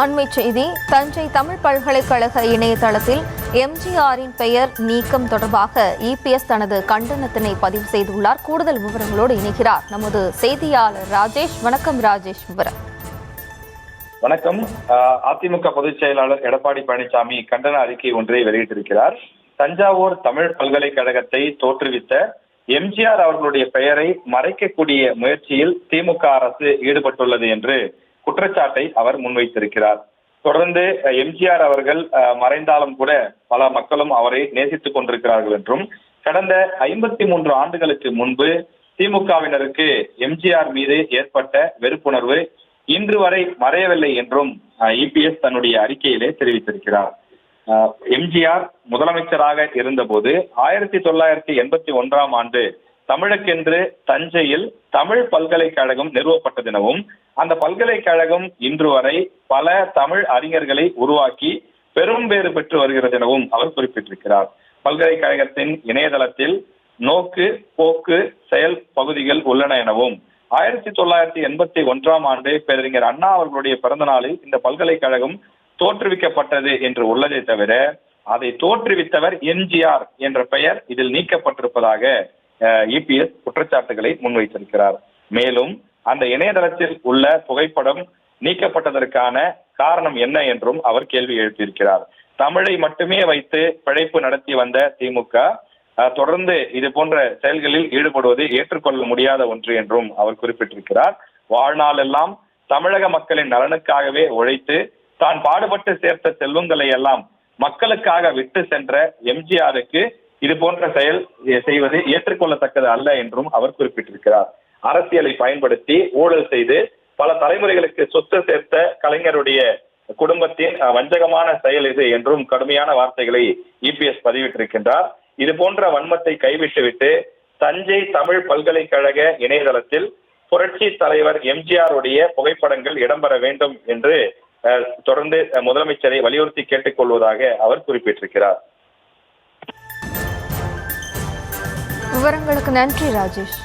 அண்மை செய்தி. தஞ்சை தமிழ் பல்கலைக்கழக இணையதளத்தில் எம்ஜிஆரின் பெயர் நீக்கம் தொடர்பாக இபிஎஸ் தனது கண்டனத்தினை பதிவு செய்துள்ளார். கூடுதல் விவரங்களோடு இணைகிறார் நமது செய்தியாளர் ராஜேஷ். வணக்கம் ராஜேஷ். விவரம். வணக்கம். அதிமுக பொதுச் செயலாளர் எடப்பாடி பழனிசாமி கண்டன அறிக்கை ஒன்றை வெளியிட்டிருக்கிறார். தஞ்சாவூர் தமிழ் பல்கலைக்கழகத்தை தோற்றுவித்த எம்ஜிஆர் அவர்களுடைய பெயரை மறைக்கக்கூடிய முயற்சியில் திமுக அரசு ஈடுபட்டுள்ளது என்று குற்றச்சாட்டை அவர் முன்வைத்திருக்கிறார். தொடர்ந்து எம்ஜிஆர் அவர்கள் மறைந்தாலும் கூட பல மக்களும் அவரை நேசித்துக் கொண்டிருக்கிறார்கள் என்றும், கடந்த 53 ஆண்டுகளுக்கு முன்பு திமுகவினருக்கு எம்ஜிஆர் மீது ஏற்பட்ட வெறுப்புணர்வு இன்று வரை மறையவில்லை என்றும் இபிஎஸ் தன்னுடைய அறிக்கையிலே தெரிவித்திருக்கிறார். எம்ஜிஆர் முதலமைச்சராக இருந்தபோது 1981ஆம் ஆண்டு தமிழுக்கென்று தஞ்சையில் தமிழ் பல்கலைக்கழகம் நிறுவப்பட்டதெனவும், அந்த பல்கலைக்கழகம் இன்று வரை பல தமிழ் அறிஞர்களை உருவாக்கி பெரும் பேறு பெற்று வருகிறது எனவும் அவர் குறிப்பிட்டிருக்கிறார். பல்கலைக்கழகத்தின் இணையதளத்தில் நோக்கு, போக்கு, செயல் பகுதிகள் உள்ளன எனவும், 1981ஆம் ஆண்டு பேரறிஞர் அண்ணா அவர்களுடைய பிறந்த நாளில் இந்த பல்கலைக்கழகம் தோற்றுவிக்கப்பட்டது என்று உள்ளதை தவிர, அதை தோற்றுவித்தவர் எம்ஜிஆர் என்ற பெயர் இதில் நீக்கப்பட்டிருப்பதாக இபிஎஸ் குற்றச்சாட்டுகளை முன்வைத்திருக்கிறார். மேலும் அந்த இணையதளத்தில் உள்ள புகைப்படம் நீக்கப்பட்டதற்கான காரணம் என்ன என்றும் அவர் கேள்வி எழுப்பியிருக்கிறார். தமிழை மட்டுமே வைத்து பிழைப்பு நடத்தி வந்த திமுக தொடர்ந்து இது போன்ற செயல்களில் ஈடுபடுவது ஏற்றுக்கொள்ள முடியாத ஒன்று என்றும் அவர் குறிப்பிட்டிருக்கிறார். வாழ்நாளெல்லாம் தமிழக மக்களின் நலனுக்காகவே உழைத்து தான் பாடுபட்டு சேர்த்த செல்வங்களை எல்லாம் மக்களுக்காக விட்டு சென்ற எம்ஜிஆருக்கு இது போன்ற செயல் செய்வது ஏற்றுக்கொள்ளத்தக்கது அல்ல என்றும் அவர் குறிப்பிட்டிருக்கிறார். அரசியலை பயன்படுத்தி ஊழல் செய்து பல தலைமுறைகளுக்கு சொத்து சேர்த்த கலைஞருடைய குடும்பத்தின் வஞ்சகமான செயல் இது என்றும் கடுமையான வார்த்தைகளை இபிஎஸ் பதிவிட்டிருக்கின்றார். இது போன்ற வன்மத்தை கைவிட்டுவிட்டு தஞ்சை தமிழ் பல்கலைக்கழக இணையதளத்தில் புரட்சி தலைவர் எம்ஜிஆருடைய புகைப்படங்கள் இடம்பெற வேண்டும் என்று தொடர்ந்து முதலமைச்சரை வலியுறுத்தி கேட்டுக் கொள்வதாக அவர் குறிப்பிட்டிருக்கிறார். விவரங்களுக்கு நன்றி ராஜேஷ்.